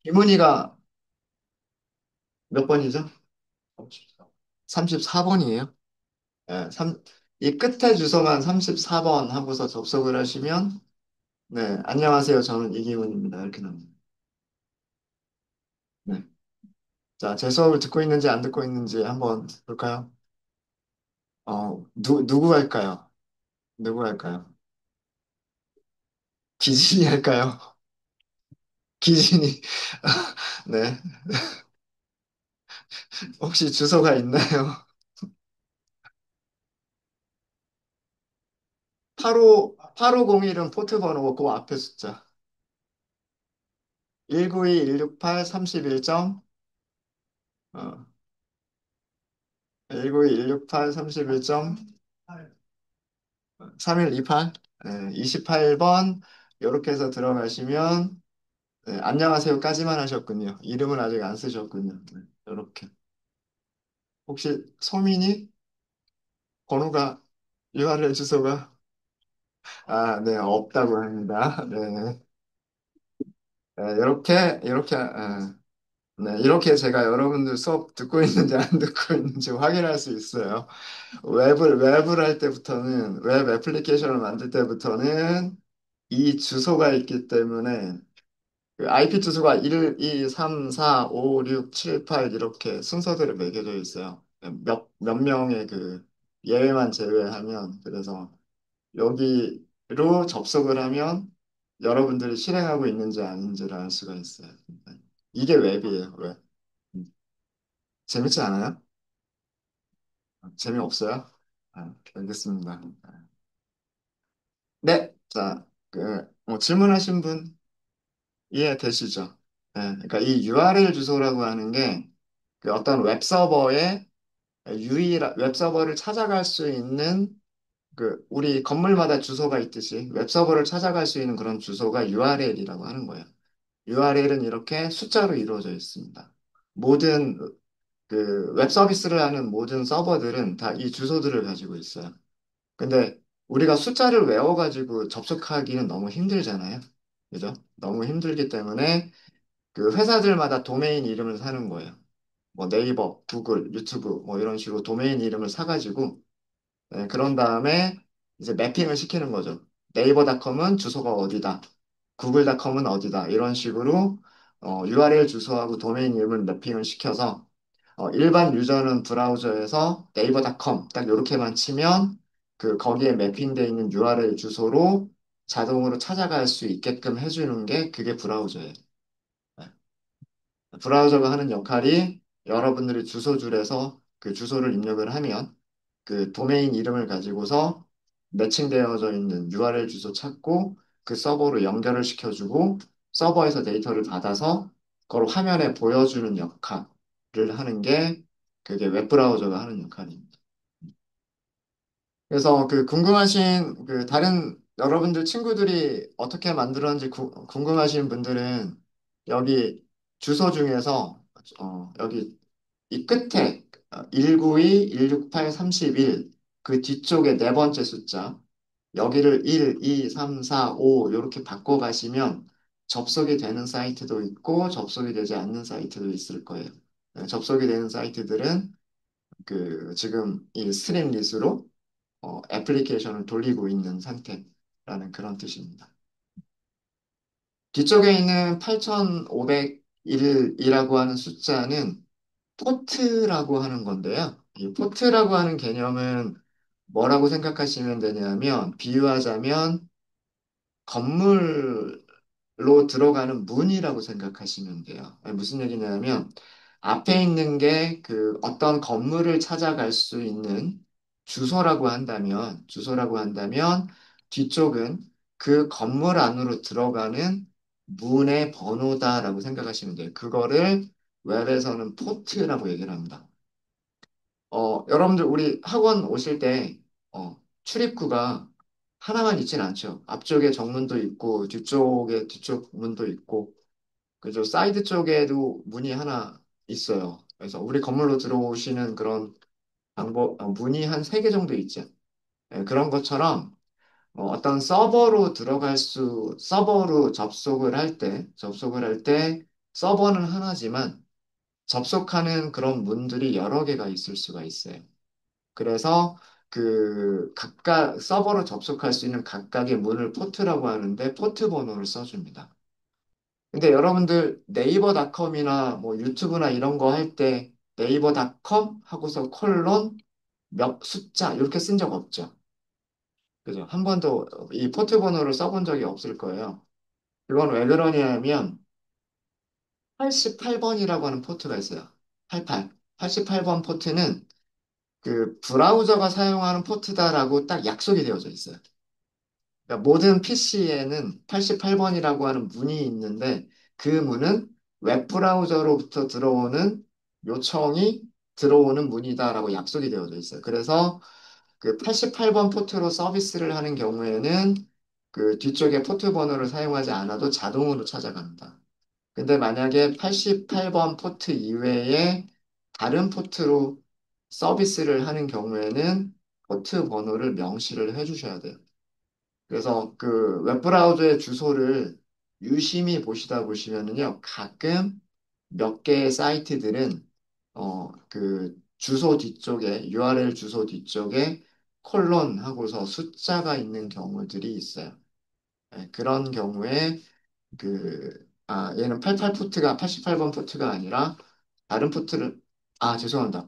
김은희가 몇 번이죠? 34번이에요. 네, 이 끝에 주소만 34번 하고서 접속을 하시면, 네, 안녕하세요. 저는 이기훈입니다. 이렇게 나옵니다. 네. 자, 제 수업을 듣고 있는지 안 듣고 있는지 한번 볼까요? 누구 할까요? 누구 할까요? 기진이 할까요? 기진이. 네. 혹시 주소가 있나요? 8501은 포트 번호고 그 앞에 숫자. 192-168-31점, 192-168-31점, 3128, 28번, 이렇게 해서 들어가시면, 네, 안녕하세요까지만 하셨군요. 이름은 아직 안 쓰셨군요. 네, 이렇게. 혹시 소민이 번호가, URL 주소가, 네, 없다고 합니다. 네, 이렇게 제가 여러분들 수업 듣고 있는지 안 듣고 있는지 확인할 수 있어요. 웹을 할 때부터는, 웹 애플리케이션을 만들 때부터는 이 주소가 있기 때문에 그 IP 주소가 1, 2, 3, 4, 5, 6, 7, 8 이렇게 순서대로 매겨져 있어요. 몇 명의 그 예외만 제외하면 그래서 여기로 접속을 하면 여러분들이 실행하고 있는지 아닌지를 알 수가 있어요. 이게 웹이에요, 웹. 재밌지 않아요? 재미없어요? 알겠습니다. 네, 자, 질문하신 분 이해되시죠? 네, 그러니까 이 URL 주소라고 하는 게 그 어떤 웹서버를 찾아갈 수 있는 그 우리 건물마다 주소가 있듯이 웹서버를 찾아갈 수 있는 그런 주소가 URL이라고 하는 거예요. URL은 이렇게 숫자로 이루어져 있습니다. 모든 그 웹 서비스를 하는 모든 서버들은 다 이 주소들을 가지고 있어요. 근데 우리가 숫자를 외워가지고 접속하기는 너무 힘들잖아요. 그죠? 너무 힘들기 때문에 그 회사들마다 도메인 이름을 사는 거예요. 뭐 네이버, 구글, 유튜브 뭐 이런 식으로 도메인 이름을 사가지고 그런 다음에 이제 매핑을 시키는 거죠. 네이버닷컴은 주소가 어디다, 구글닷컴은 어디다 이런 식으로 URL 주소하고 도메인 이름을 매핑을 시켜서 일반 유저는 브라우저에서 네이버닷컴 딱 이렇게만 치면 그 거기에 매핑되어 있는 URL 주소로 자동으로 찾아갈 수 있게끔 해주는 게 그게 브라우저예요. 네. 브라우저가 하는 역할이 여러분들이 주소줄에서 그 주소를 입력을 하면 그 도메인 이름을 가지고서 매칭되어져 있는 URL 주소 찾고 그 서버로 연결을 시켜주고 서버에서 데이터를 받아서 그걸 화면에 보여주는 역할을 하는 게 그게 웹브라우저가 하는 역할입니다. 그래서 그 궁금하신 그 다른 여러분들 친구들이 어떻게 만들었는지 궁금하신 분들은 여기 주소 중에서 여기 이 끝에 192, 168, 31, 그 뒤쪽에 네 번째 숫자 여기를 1, 2, 3, 4, 5 이렇게 바꿔가시면 접속이 되는 사이트도 있고 접속이 되지 않는 사이트도 있을 거예요. 접속이 되는 사이트들은 그 지금 이 스트림릿으로 애플리케이션을 돌리고 있는 상태라는 그런 뜻입니다. 뒤쪽에 있는 8501이라고 하는 숫자는 포트라고 하는 건데요. 이 포트라고 하는 개념은 뭐라고 생각하시면 되냐면, 비유하자면 건물로 들어가는 문이라고 생각하시면 돼요. 아니, 무슨 얘기냐면, 앞에 있는 게 그 어떤 건물을 찾아갈 수 있는 주소라고 한다면, 뒤쪽은 그 건물 안으로 들어가는 문의 번호다라고 생각하시면 돼요. 그거를 웹에서는 포트라고 얘기를 합니다. 여러분들 우리 학원 오실 때 출입구가 하나만 있진 않죠. 앞쪽에 정문도 있고 뒤쪽에 뒤쪽 문도 있고 그죠. 사이드 쪽에도 문이 하나 있어요. 그래서 우리 건물로 들어오시는 그런 문이 한 세 개 정도 있죠. 그런 것처럼 어떤 서버로 접속을 할 때 서버는 하나지만 접속하는 그런 문들이 여러 개가 있을 수가 있어요. 그래서 그 각각 서버로 접속할 수 있는 각각의 문을 포트라고 하는데 포트 번호를 써줍니다. 근데 여러분들 네이버닷컴이나 뭐 유튜브나 이런 거 할 때 네이버닷컴 하고서 콜론 몇 숫자 이렇게 쓴 적 없죠. 그죠? 한 번도 이 포트 번호를 써본 적이 없을 거예요. 이건 왜 그러냐면 88번이라고 하는 포트가 있어요. 88. 88번 포트는 그 브라우저가 사용하는 포트다라고 딱 약속이 되어져 있어요. 그러니까 모든 PC에는 88번이라고 하는 문이 있는데 그 문은 웹브라우저로부터 들어오는 요청이 들어오는 문이다라고 약속이 되어져 있어요. 그래서 그 88번 포트로 서비스를 하는 경우에는 그 뒤쪽에 포트 번호를 사용하지 않아도 자동으로 찾아갑니다. 근데 만약에 88번 포트 이외에 다른 포트로 서비스를 하는 경우에는 포트 번호를 명시를 해주셔야 돼요. 그래서 그 웹브라우저의 주소를 유심히 보시다 보시면은요, 가끔 몇 개의 사이트들은 그 주소 뒤쪽에 URL 주소 뒤쪽에 콜론 하고서 숫자가 있는 경우들이 있어요. 네, 그런 경우에 얘는 88포트가 88번 포트가 아니라 다른 포트를 죄송합니다.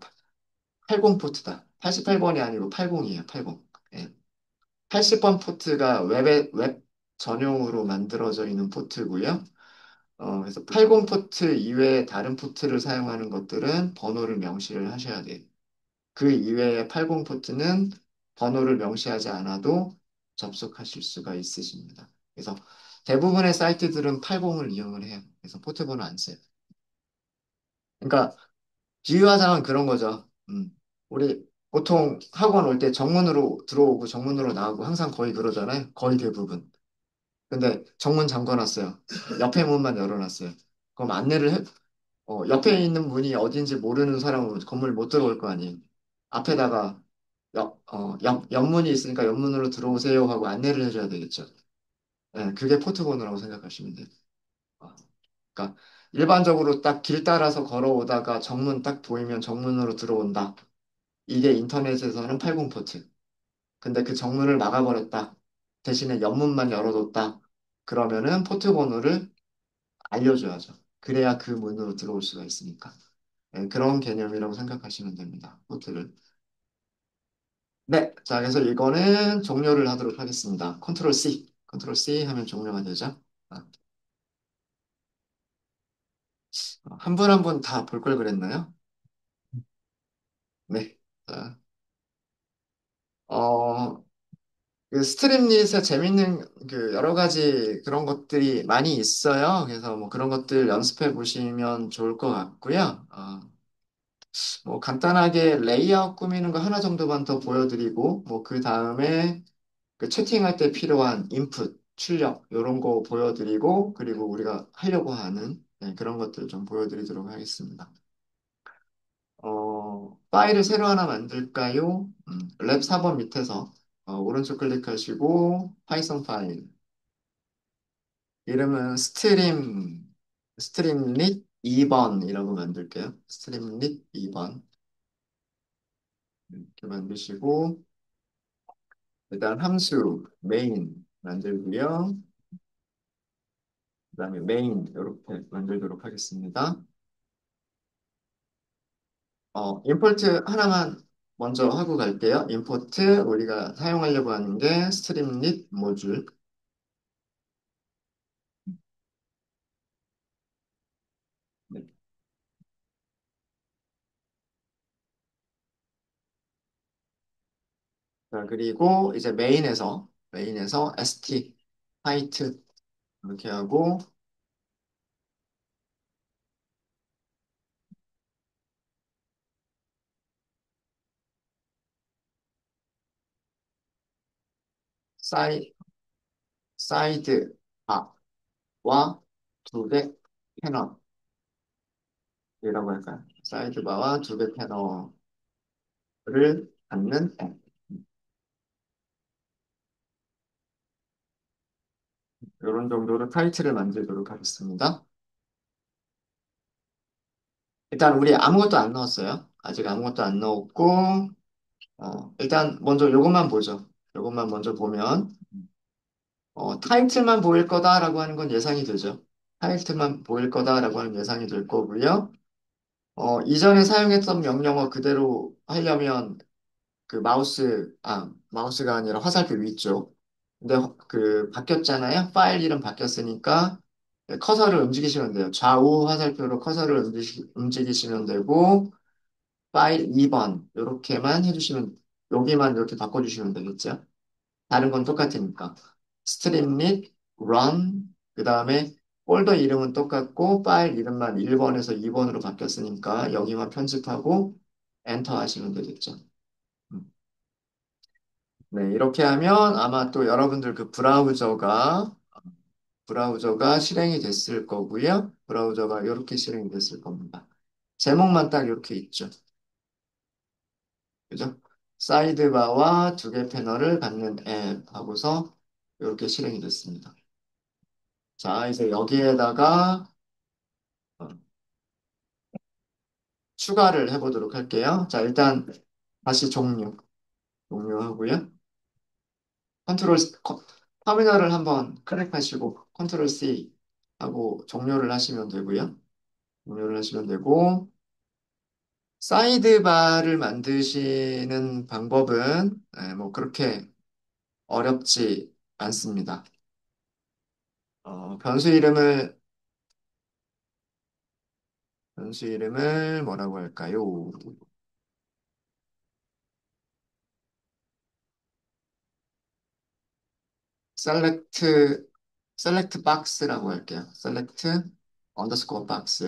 80포트다. 88번이 아니고 80이에요. 80. 80번 포트가 웹 전용으로 만들어져 있는 포트고요. 그래서 80 포트 이외에 다른 포트를 사용하는 것들은 번호를 명시를 하셔야 돼요. 그 이외의 80 포트는 번호를 명시하지 않아도 접속하실 수가 있으십니다. 그래서 대부분의 사이트들은 80을 이용을 해요. 그래서 포트 번호 안 써요. 그러니까 비유하자면 그런 거죠. 우리 보통 학원 올 때 정문으로 들어오고 정문으로 나오고 항상 거의 그러잖아요. 거의 대부분. 근데 정문 잠궈놨어요. 옆에 문만 열어놨어요. 그럼 옆에 있는 문이 어딘지 모르는 사람은 건물 못 들어올 거 아니에요. 앞에다가 옆문이 있으니까 옆문으로 들어오세요 하고 안내를 해줘야 되겠죠. 예, 그게 포트번호라고 생각하시면 돼요. 어, 그러니까 일반적으로 딱 길 따라서 걸어오다가 정문 딱 보이면 정문으로 들어온다. 이게 인터넷에서는 80 포트. 근데 그 정문을 막아버렸다. 대신에 옆문만 열어뒀다. 그러면은 포트 번호를 알려줘야죠. 그래야 그 문으로 들어올 수가 있으니까. 네, 그런 개념이라고 생각하시면 됩니다. 포트를. 네, 자, 그래서 이거는 종료를 하도록 하겠습니다. 컨트롤 C. 컨트롤 C 하면 종료가 되죠. 아, 한 분 한 분 다 볼 걸 그랬나요? 네. 자, 어, 그 스트림릿에 재밌는 그 여러 가지 그런 것들이 많이 있어요. 그래서 뭐 그런 것들 연습해 보시면 좋을 것 같고요. 뭐 간단하게 레이아웃 꾸미는 거 하나 정도만 더 보여드리고, 뭐 그 다음에 그 채팅할 때 필요한 인풋, 출력, 이런 거 보여드리고, 그리고 우리가 하려고 하는 그런 것들 좀 보여드리도록 하겠습니다. 파일을 새로 하나 만들까요? 랩 4번 밑에서 오른쪽 클릭하시고, 파이썬 파일. 이름은 스트림릿 2번이라고 만들게요. 스트림릿 2번. 이렇게 만드시고, 일단 함수 메인 만들고요. 그다음에 메인 이렇게 만들도록 하겠습니다. 임포트 하나만 먼저 하고 갈게요. 임포트 우리가 사용하려고 하는 게 스트림릿 모듈. 네. 자, 그리고 이제 메인에서 st 파이트 이렇게 하고 사이 사이드 바와 두 개 패널이라고 할까요? 사이드 바와 두 개 패널을 갖는 앱. 이런 정도로 타이틀을 만들도록 하겠습니다. 일단 우리 아무것도 안 넣었어요. 아직 아무것도 안 넣었고, 일단 먼저 요것만 보죠. 요것만 먼저 보면, 타이틀만 보일 거다라고 하는 건 예상이 되죠. 타이틀만 보일 거다라고 하는 예상이 될 거고요. 이전에 사용했던 명령어 그대로 하려면 마우스가 아니라 화살표 위쪽. 근데 바뀌었잖아요. 파일 이름 바뀌었으니까 커서를 움직이시면 돼요. 좌우 화살표로 커서를 움직이시면 되고, 파일 2번, 요렇게만 해주시면, 여기만 이렇게 바꿔주시면 되겠죠. 다른 건 똑같으니까. 스트림릿, run, 그 다음에 폴더 이름은 똑같고, 파일 이름만 1번에서 2번으로 바뀌었으니까, 여기만 편집하고, 엔터 하시면 되겠죠. 음. 네, 이렇게 하면 아마 또 여러분들 브라우저가 실행이 됐을 거고요. 브라우저가 이렇게 실행이 됐을 겁니다. 제목만 딱 이렇게 있죠. 그죠? 사이드바와 두 개 패널을 갖는 앱 하고서 이렇게 실행이 됐습니다. 자, 이제 여기에다가 어, 추가를 해보도록 할게요. 자, 일단 다시 종료하고요. 컨트롤 터미널을 한번 클릭하시고 컨트롤 C 하고 종료를 하시면 되고요. 종료를 하시면 되고 사이드바를 만드시는 방법은 뭐 그렇게 어렵지 않습니다. 어, 변수 이름을 변수 이름을 뭐라고 할까요? select select box라고 할게요. select underscore box.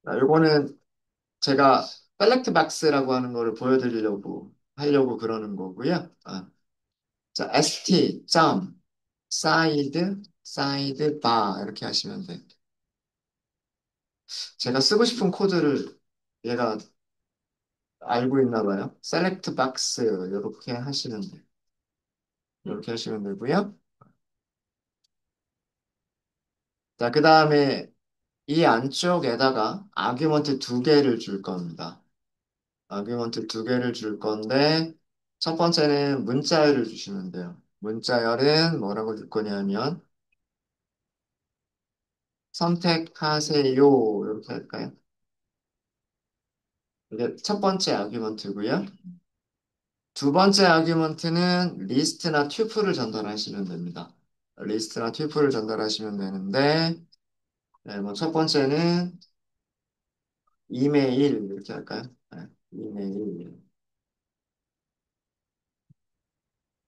자, 요거는 제가 select box라고 하는 거를 보여드리려고 하려고 그러는 거고요. 자, st 점 side bar 이렇게 하시면 돼. 제가 쓰고 싶은 코드를 얘가 알고 있나 봐요. select box 이렇게 하시면 되고요. 자, 그 다음에 이 안쪽에다가 아규먼트 두 개를 줄 겁니다. 아규먼트 두 개를 줄 건데 첫 번째는 문자열을 주시면 돼요. 문자열은 뭐라고 줄 거냐면 선택하세요 이렇게 할까요? 이게 첫 번째 아규먼트고요. 두 번째 아규먼트는 리스트나 튜플을 전달하시면 됩니다. 리스트나 튜플을 전달하시면 되는데 네, 뭐 첫 번째는 이메일 이렇게 할까요? 네, 이메일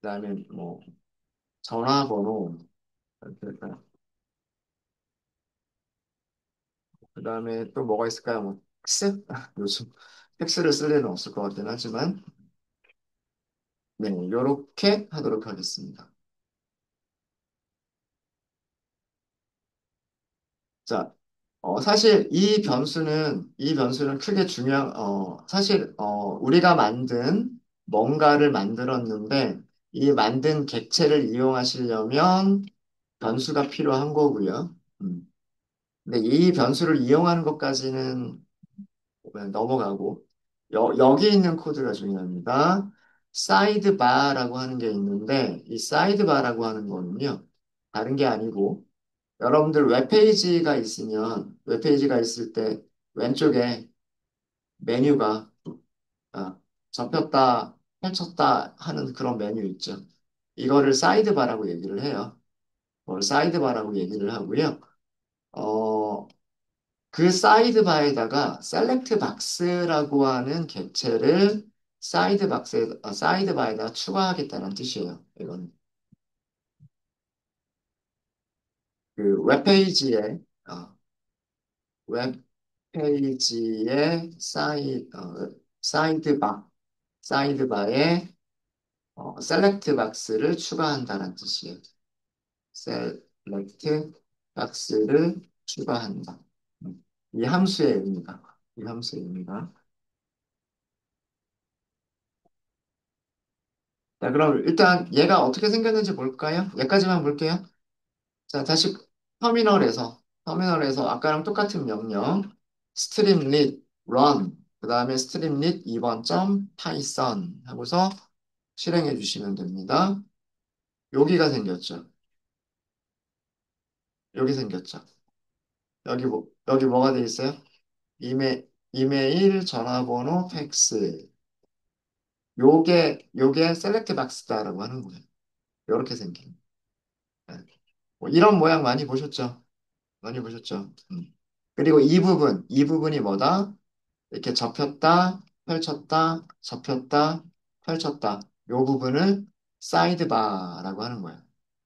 그다음에 뭐 전화번호 이렇게 할까요? 그다음에 또 뭐가 있을까요? 뭐 팩스? 요즘 팩스를 쓸 일은 없을 것 같긴 하지만 네, 이렇게 하도록 하겠습니다. 자, 사실 이 변수는 크게 사실, 우리가 뭔가를 만들었는데, 이 만든 객체를 이용하시려면 변수가 필요한 거고요. 근데 이 변수를 이용하는 것까지는 넘어가고, 여기 있는 코드가 중요합니다. 사이드바라고 하는 게 있는데, 이 사이드바라고 하는 거는요, 다른 게 아니고, 여러분들 웹페이지가 있을 때 왼쪽에 메뉴가 아, 접혔다, 펼쳤다 하는 그런 메뉴 있죠. 이거를 사이드바라고 얘기를 해요. 그걸 사이드바라고 얘기를 하고요. 어, 그 사이드바에다가 셀렉트 박스라고 하는 객체를 사이드바에다가 추가하겠다는 뜻이에요. 이건 그 웹페이지의 사이드바, 사이드바에 셀렉트 박스를 추가한다는 뜻이에요. 셀렉트 박스를 추가한다. 이 함수의 의미가, 이 함수의 의미가. 자, 그럼 일단 얘가 어떻게 생겼는지 볼까요? 얘까지만 볼게요. 자, 다시 터미널에서 터미널에서 아까랑 똑같은 명령 스트림릿 run 그 다음에 스트림릿 2번 점 파이썬 하고서 실행해 주시면 됩니다. 여기가 생겼죠. 여기 생겼죠. 여기 뭐가 돼 있어요? 이메일, 전화번호, 팩스. 요게 셀렉트 박스다라고 하는 거예요. 요렇게 생긴. 네. 뭐 이런 모양 많이 보셨죠? 많이 보셨죠? 그리고 이 부분이 뭐다? 이렇게 접혔다, 펼쳤다, 접혔다, 펼쳤다. 요 부분을 사이드바라고 하는 거예요.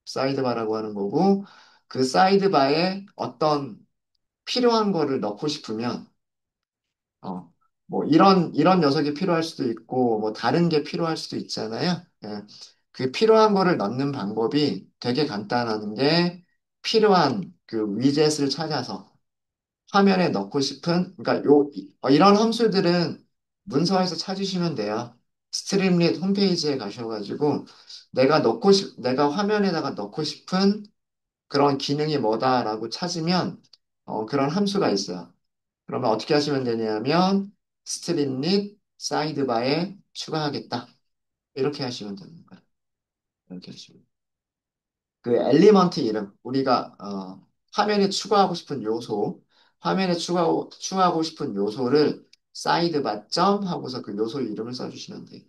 사이드바라고 하는 거고, 그 사이드바에 어떤 필요한 거를 넣고 싶으면, 어, 뭐 이런 녀석이 필요할 수도 있고, 뭐 다른 게 필요할 수도 있잖아요. 예. 그 필요한 거를 넣는 방법이 되게 간단한 게 필요한 그 위젯을 찾아서 화면에 넣고 싶은, 그러니까 이런 함수들은 문서에서 찾으시면 돼요. 스트림릿 홈페이지에 가셔가지고 내가 화면에다가 넣고 싶은 그런 기능이 뭐다라고 찾으면 그런 함수가 있어요. 그러면 어떻게 하시면 되냐면 스트림릿 사이드바에 추가하겠다. 이렇게 하시면 되는 거예요. 이렇게 하시면. 그 엘리먼트 이름, 우리가 화면에 추가하고 싶은 요소, 화면에 추가하고 싶은 요소를 사이드바 점 하고서 그 요소 이름을 써주시면 돼요.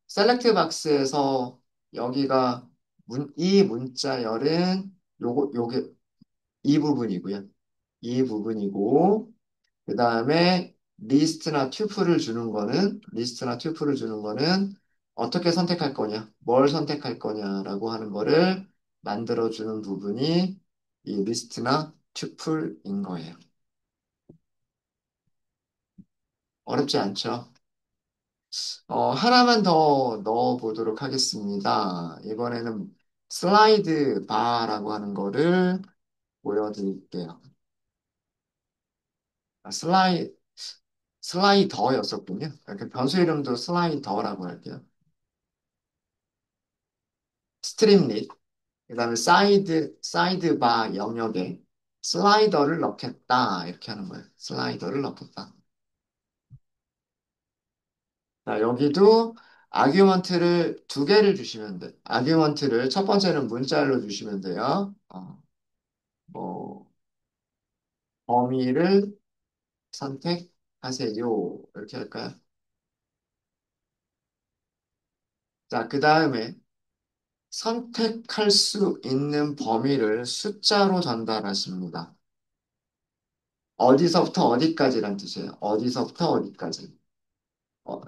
셀렉트 박스에서 여기가 이 문자열은 요게 이 부분이고요. 이 부분이고, 그 다음에 리스트나 튜플을 주는 거는 어떻게 선택할 거냐, 뭘 선택할 거냐라고 하는 거를 만들어주는 부분이 이 리스트나 튜플인 거예요. 어렵지 않죠? 하나만 더 넣어보도록 하겠습니다. 이번에는 슬라이드 바라고 하는 거를 보여드릴게요. 아, 슬라이더였었군요. 그 변수 이름도 슬라이더라고 할게요. 스트림릿, 그 다음에 사이드바 영역에 슬라이더를 넣겠다. 이렇게 하는 거예요. 슬라이더를 넣겠다. 자, 여기도 아규먼트를 두 개를 주시면 돼. 아규먼트를 첫 번째는 문자로 주시면 돼요. 뭐, 범위를 선택하세요. 이렇게 할까요? 자, 그 다음에 선택할 수 있는 범위를 숫자로 전달하십니다. 어디서부터 어디까지란 뜻이에요. 어디서부터 어디까지.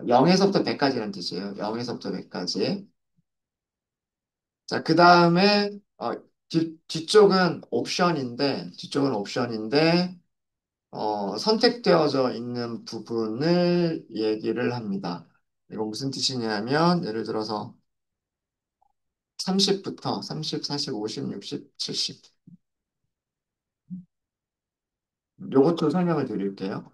0에서부터 100까지란 뜻이에요. 0에서부터 100까지. 자, 그 다음에 뒤쪽은 옵션인데 선택되어져 있는 부분을 얘기를 합니다. 이거 무슨 뜻이냐면 예를 들어서 30부터 30, 40, 50, 60, 70 요것도 설명을 드릴게요.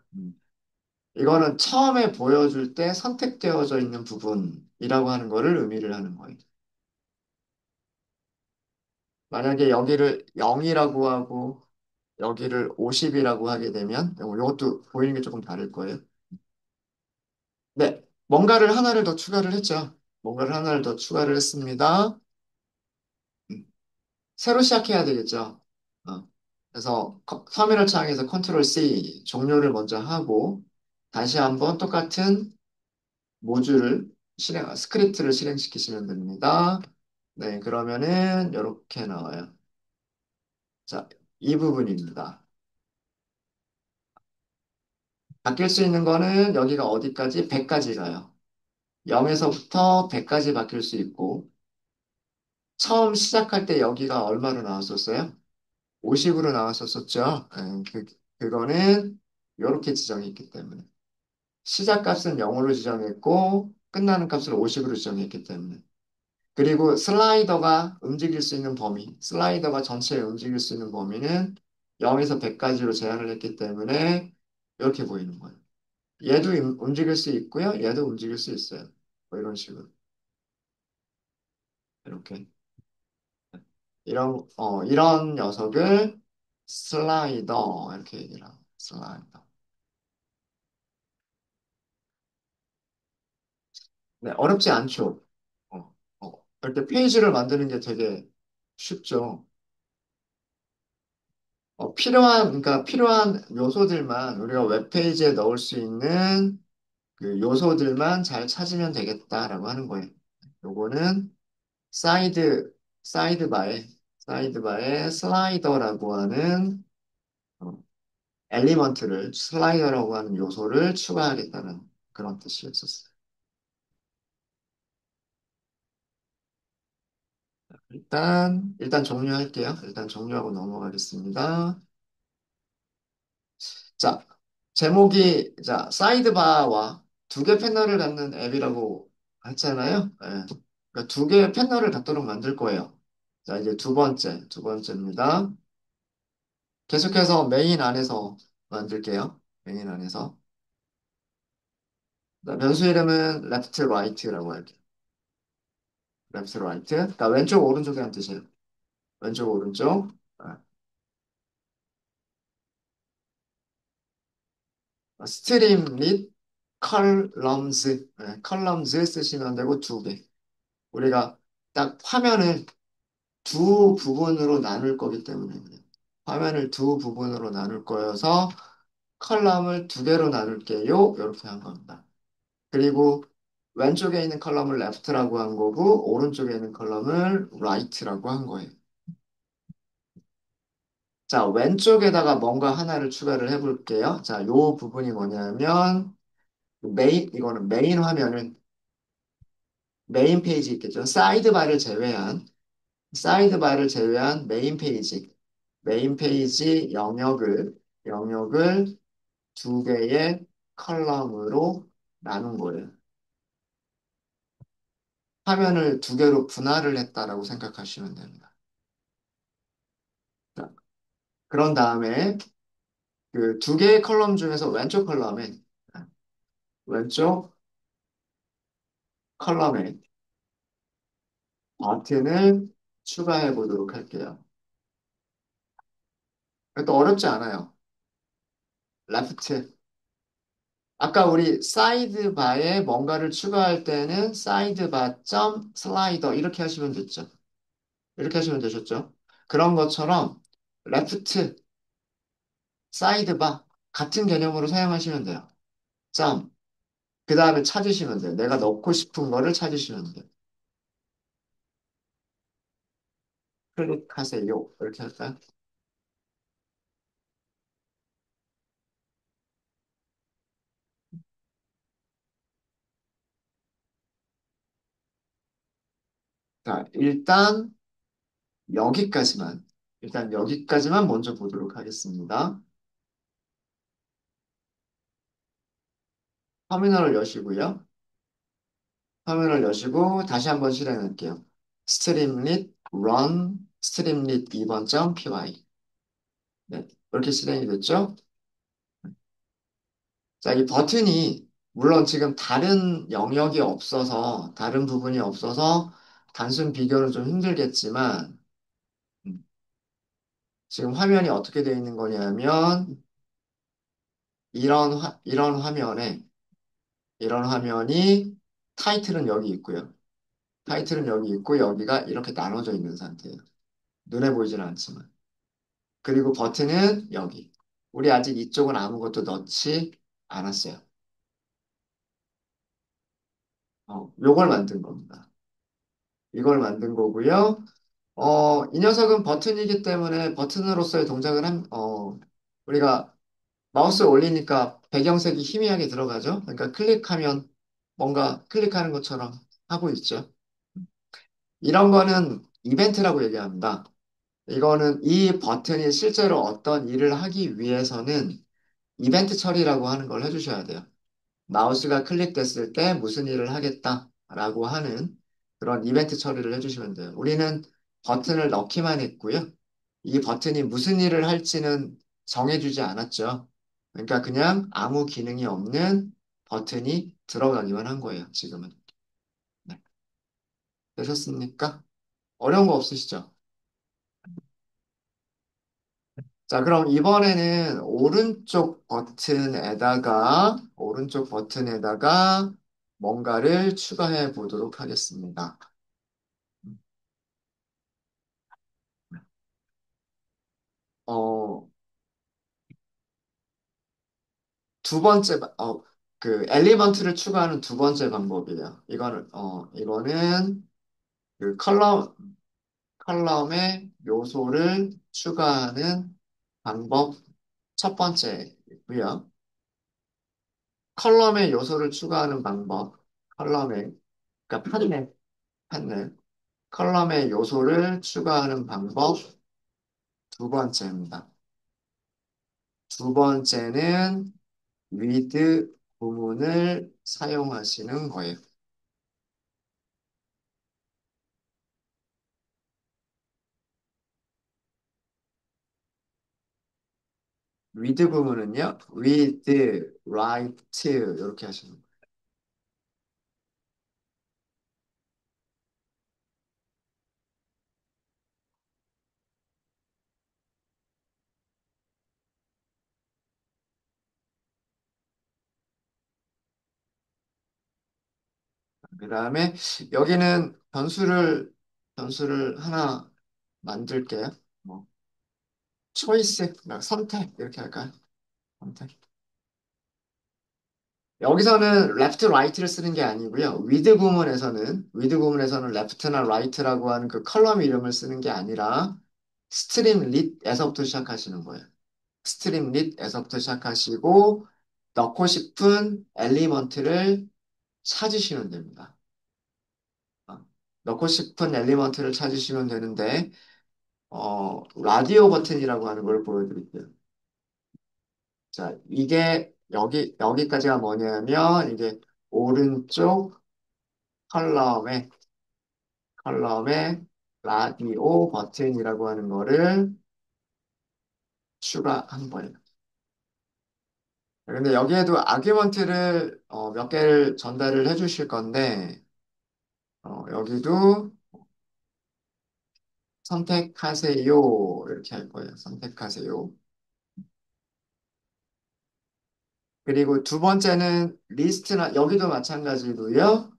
이거는 처음에 보여줄 때 선택되어져 있는 부분이라고 하는 거를 의미를 하는 거예요. 만약에 여기를 0이라고 하고 여기를 50이라고 하게 되면 이것도 보이는 게 조금 다를 거예요. 네, 뭔가를 하나를 더 추가를 했죠. 뭔가를 하나를 더 추가를 했습니다. 음, 새로 시작해야 되겠죠. 그래서 터미널 창에서 컨트롤 C 종료를 먼저 하고 다시 한번 똑같은 스크립트를 실행시키시면 됩니다. 네, 그러면은 이렇게 나와요. 자, 이 부분입니다. 바뀔 수 있는 거는 여기가 어디까지? 100까지 가요. 0에서부터 100까지 바뀔 수 있고, 처음 시작할 때 여기가 얼마로 나왔었어요? 50으로 나왔었었죠? 그거는 이렇게 지정이 있기 때문에. 시작 값은 0으로 지정했고, 끝나는 값을 50으로 지정했기 때문에. 그리고 슬라이더가 전체에 움직일 수 있는 범위는 0에서 100까지로 제한을 했기 때문에 이렇게 보이는 거예요. 얘도 움직일 수 있고요. 얘도 움직일 수 있어요. 뭐 이런 식으로. 이렇게. 이런 녀석을 슬라이더, 이렇게 얘기를 하고, 슬라이더. 네, 어렵지 않죠. 이렇게 페이지를 만드는 게 되게 쉽죠. 그러니까 필요한 요소들만 우리가 웹페이지에 넣을 수 있는 그 요소들만 잘 찾으면 되겠다라고 하는 거예요. 요거는 사이드, 사이드바에, 사이드바에 슬라이더라고 하는 어, 엘리먼트를, 슬라이더라고 하는 요소를 추가하겠다는 그런 뜻이었었어요. 일단 종료할게요. 일단 종료하고 넘어가겠습니다. 자, 자, 사이드바와 두 개 패널을 갖는 앱이라고 했잖아요. 예. 그러니까 두 개의 패널을 갖도록 만들 거예요. 자, 이제 두 번째입니다. 계속해서 메인 안에서 만들게요. 메인 안에서. 자, 변수 이름은 left, right라고 할게요. left, right. 그러니까 왼쪽, 오른쪽이라는 뜻이에요. 왼쪽, 오른쪽. 스트림 릿 컬럼즈. 컬럼즈 쓰시면 되고 두 개. 우리가 딱 화면을 두 부분으로 나눌 거기 때문에 그래요. 화면을 두 부분으로 나눌 거여서 컬럼을 두 개로 나눌게요. 이렇게 한 겁니다. 그리고 왼쪽에 있는 컬럼을 left라고 한 거고 오른쪽에 있는 컬럼을 right라고 한 거예요. 자, 왼쪽에다가 뭔가 하나를 추가를 해볼게요. 자, 요 부분이 뭐냐면 이거는 메인 페이지 있겠죠. 사이드바를 제외한 메인 페이지 영역을 두 개의 컬럼으로 나눈 거예요. 화면을 두 개로 분할을 했다라고 생각하시면 됩니다. 자, 그런 다음에 그 두 개의 컬럼 중에서 왼쪽 컬럼에 버튼을 추가해 보도록 할게요. 또 어렵지 않아요. 레프트. 아까 우리 사이드바에 뭔가를 추가할 때는 사이드바 점 슬라이더 이렇게 하시면 됐죠. 이렇게 하시면 되셨죠. 그런 것처럼 레프트, 사이드바 같은 개념으로 사용하시면 돼요. 점. 그 다음에 찾으시면 돼요. 내가 넣고 싶은 거를 찾으시면 돼요. 클릭하세요. 이렇게 할까요? 자, 여기까지만, 일단 여기까지만 먼저 보도록 하겠습니다. 터미널을 여시고요. 화면을 여시고 다시 한번 실행할게요. streamlit run streamlit 2번.py. 네, 이렇게 실행이 됐죠? 자, 이 버튼이 물론 지금 다른 부분이 없어서 단순 비교는 좀 힘들겠지만 음, 지금 화면이 어떻게 되어 있는 거냐면 이런 화면이 타이틀은 여기 있고요. 타이틀은 여기 있고 여기가 이렇게 나눠져 있는 상태예요. 눈에 보이지는 않지만. 그리고 버튼은 여기. 우리 아직 이쪽은 아무것도 넣지 않았어요. 요걸 만든 겁니다. 이걸 만든 거고요. 이 녀석은 버튼이기 때문에 버튼으로서의 우리가 마우스 올리니까 배경색이 희미하게 들어가죠. 그러니까 클릭하면 뭔가 클릭하는 것처럼 하고 있죠. 이런 거는 이벤트라고 얘기합니다. 이거는 이 버튼이 실제로 어떤 일을 하기 위해서는 이벤트 처리라고 하는 걸 해주셔야 돼요. 마우스가 클릭됐을 때 무슨 일을 하겠다라고 하는 그런 이벤트 처리를 해주시면 돼요. 우리는 버튼을 넣기만 했고요. 이 버튼이 무슨 일을 할지는 정해주지 않았죠. 그러니까 그냥 아무 기능이 없는 버튼이 들어가기만 한 거예요, 지금은. 네. 되셨습니까? 어려운 거 없으시죠? 자, 그럼 이번에는 오른쪽 버튼에다가 뭔가를 추가해 보도록 하겠습니다. 어, 두 번째, 그 엘리먼트를 추가하는 두 번째 방법이에요. 이거는 그 컬럼에 요소를 추가하는 방법 첫 번째고요. 컬럼에 요소를 추가하는 방법, 컬럼에, 그러니까 판넬, 컬럼에 요소를 추가하는 방법 두 번째입니다. 두 번째는 with 부문을 사용하시는 거예요. with 부문은요, with, write 이렇게 하시는 거예요. 그 다음에 여기는 변수를 하나 만들게요. 뭐, 초이스, 선택 이렇게 할까요? 선택. 여기서는 left, right를 쓰는 게 아니고요. with 구문에서는 left나 right라고 하는 그 컬럼 이름을 쓰는 게 아니라 stream read에서부터 시작하시는 거예요. stream read에서부터 시작하시고 넣고 싶은 엘리먼트를 찾으시면 됩니다. 어, 넣고 싶은 엘리먼트를 찾으시면 되는데 라디오 버튼이라고 하는 걸 보여드릴게요. 자, 이게 여기까지가 뭐냐면 이게 오른쪽 컬럼에 라디오 버튼이라고 하는 거를 추가한 거예요. 근데 여기에도 아규먼트를 몇 개를 전달을 해주실 건데 여기도 선택하세요 이렇게 할 거예요. 선택하세요. 그리고 두 번째는 리스트나 여기도 마찬가지고요.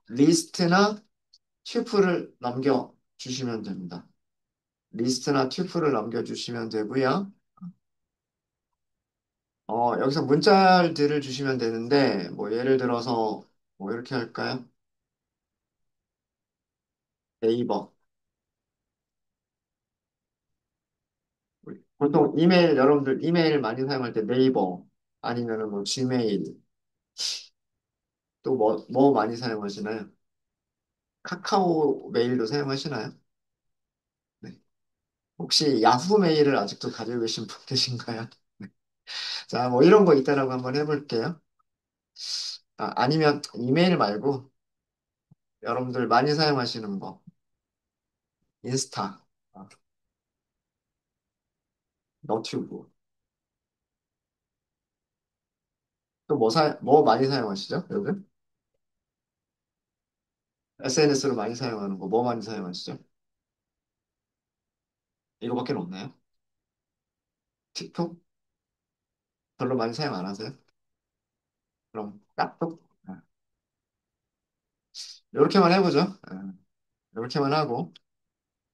리스트나 튜플을 넘겨주시면 됩니다. 리스트나 튜플을 넘겨주시면 되고요. 여기서 문자들을 주시면 되는데, 뭐, 예를 들어서, 뭐, 이렇게 할까요? 네이버. 보통 여러분들 이메일 많이 사용할 때 네이버, 아니면은 뭐, 지메일, 또 뭐 많이 사용하시나요? 카카오 메일도 사용하시나요? 네. 혹시 야후 메일을 아직도 가지고 계신 분 계신가요? 네. 자, 뭐, 이런 거 있다라고 한번 해볼게요. 아니면 이메일 말고, 여러분들 많이 사용하시는 거, 인스타, 아, 너튜브, 또 뭐 많이 사용하시죠? 요즘? SNS로 많이 사용하는 거, 뭐 많이 사용하시죠? 이거밖에 없나요? 틱톡? 별로 많이 사용 안 하세요? 그럼 카톡? 이렇게만 해보죠. 이렇게만 하고.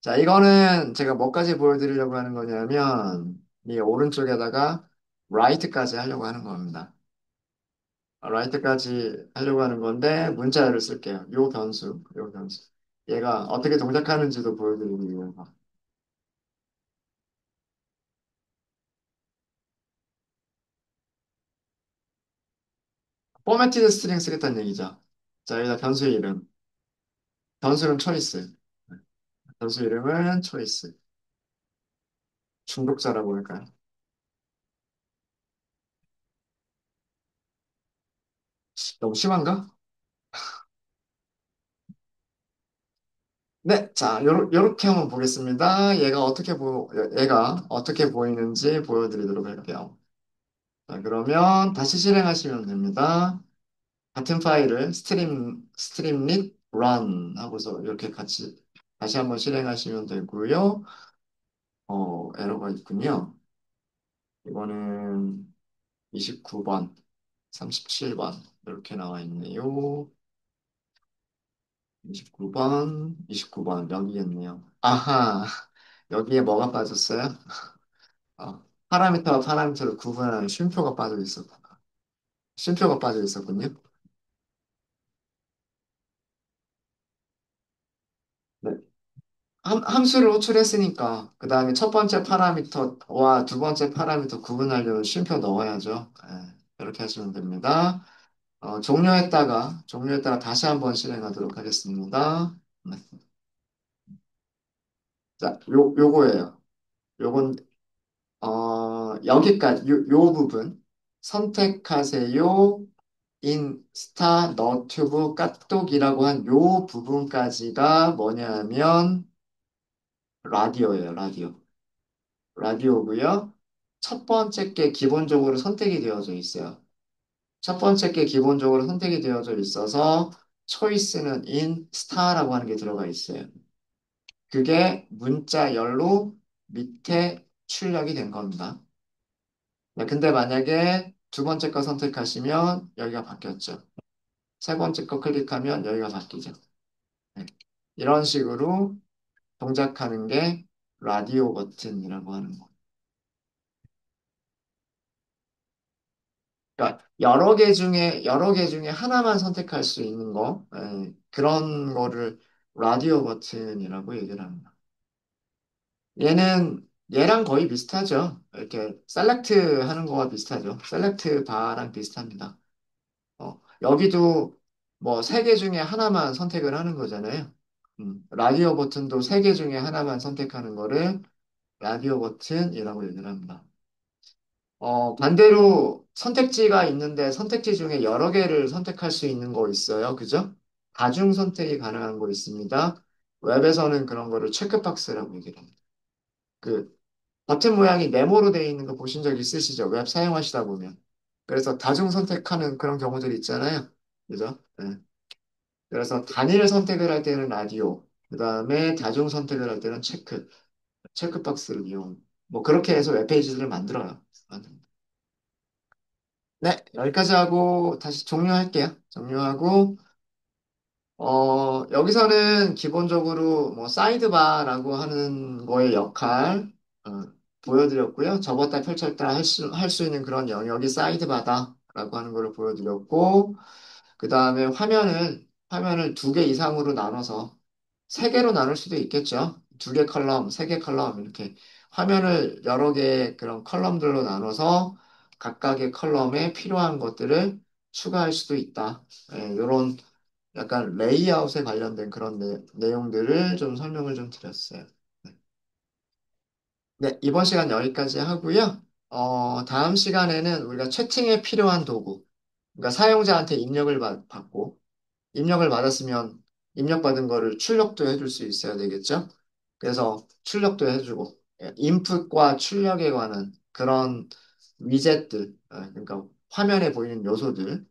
자, 이거는 제가 뭐까지 보여드리려고 하는 거냐면, 이 오른쪽에다가 라이트까지 하려고 하는 겁니다. 라이트까지 하려고 하는 건데, 문자열을 쓸게요. 요 변수. 얘가 어떻게 동작하는지도 보여드리기 위해서. 포매티드 스트링 쓰겠다는 얘기죠. 자, 여기다 변수의 이름. 변수는 초이스. 변수 이름은 초이스. 중독자라고 할까요? 너무 심한가? 네, 자, 요렇게 한번 보겠습니다. 얘가 어떻게 보이는지 보여드리도록 할게요. 자, 그러면 다시 실행하시면 됩니다. 같은 파일을 스트림릿 run 하고서 이렇게 같이 다시 한번 실행하시면 되고요. 에러가 있군요. 이거는 29번, 37번 이렇게 나와 있네요. 29번, 29번 여기겠네요. 아하, 여기에 뭐가 빠졌어요? 파라미터와 파라미터를 구분하는 쉼표가 빠져 있었구나. 쉼표가 빠져 있었군요. 네. 함수를 호출했으니까 그 다음에 첫 번째 파라미터와 두 번째 파라미터 구분하려면 쉼표 넣어야죠. 네, 이렇게 하시면 됩니다. 종료했다가 다시 한번 실행하도록 하겠습니다. 네. 자, 요거예요. 요건, 여기까지, 요 부분. 선택하세요. 인스타, 너튜브, 까똑이라고 한 요 부분까지가 뭐냐면, 라디오예요, 라디오. 라디오고요. 첫 번째 게 기본적으로 선택이 되어져 있어요. 첫 번째 게 기본적으로 선택이 되어져 있어서, 초이스는 인스타라고 하는 게 들어가 있어요. 그게 문자열로 밑에 출력이 된 겁니다. 네, 근데 만약에 두 번째 거 선택하시면 여기가 바뀌었죠. 세 번째 거 클릭하면 여기가 바뀌죠. 네. 이런 식으로 동작하는 게 라디오 버튼이라고 하는 거. 그러니까 여러 개 중에 하나만 선택할 수 있는 거, 그런 거를 라디오 버튼이라고 얘기를 합니다. 얘랑 거의 비슷하죠. 이렇게 셀렉트 하는 거와 비슷하죠. 셀렉트 바랑 비슷합니다. 여기도 뭐 세 개 중에 하나만 선택을 하는 거잖아요. 라디오 버튼도 세 개 중에 하나만 선택하는 거를 라디오 버튼이라고 얘기를 합니다. 반대로 선택지가 있는데 선택지 중에 여러 개를 선택할 수 있는 거 있어요. 그죠? 다중 선택이 가능한 거 있습니다. 웹에서는 그런 거를 체크박스라고 얘기를 합니다. 그 버튼 모양이 네모로 되어 있는 거 보신 적 있으시죠? 웹 사용하시다 보면. 그래서 다중 선택하는 그런 경우들 있잖아요. 그죠? 네. 그래서 단일 선택을 할 때는 라디오, 그 다음에 다중 선택을 할 때는 체크박스를 뭐 그렇게 해서 웹페이지들을 만들어요. 네, 여기까지 하고 다시 종료할게요. 종료하고, 여기서는 기본적으로 뭐 사이드바라고 하는 거의 역할, 어, 보여드렸고요. 접었다 펼쳤다 할 수 있는 그런 영역이 사이드바다라고 하는 걸 보여드렸고, 그 다음에 화면을 두 개 이상으로 나눠서 세 개로 나눌 수도 있겠죠. 두 개 컬럼, 세 개 컬럼, 이렇게 화면을 여러 개 그런 컬럼들로 나눠서 각각의 컬럼에 필요한 것들을 추가할 수도 있다. 이런 약간 레이아웃에 관련된 그런 내용들을 좀 설명을 좀 드렸어요. 네, 네, 이번 시간 여기까지 하고요. 다음 시간에는 우리가 채팅에 필요한 도구, 그러니까 사용자한테 받고, 입력을 받았으면 입력받은 거를 출력도 해줄 수 있어야 되겠죠? 그래서 출력도 해주고, 인풋과 출력에 관한 그런 위젯들, 그러니까 화면에 보이는 요소들,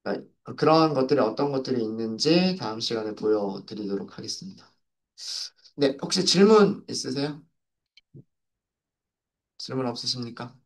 그러니까 그런 것들이 어떤 것들이 있는지 다음 시간에 보여드리도록 하겠습니다. 네, 혹시 질문 있으세요? 질문 없으십니까?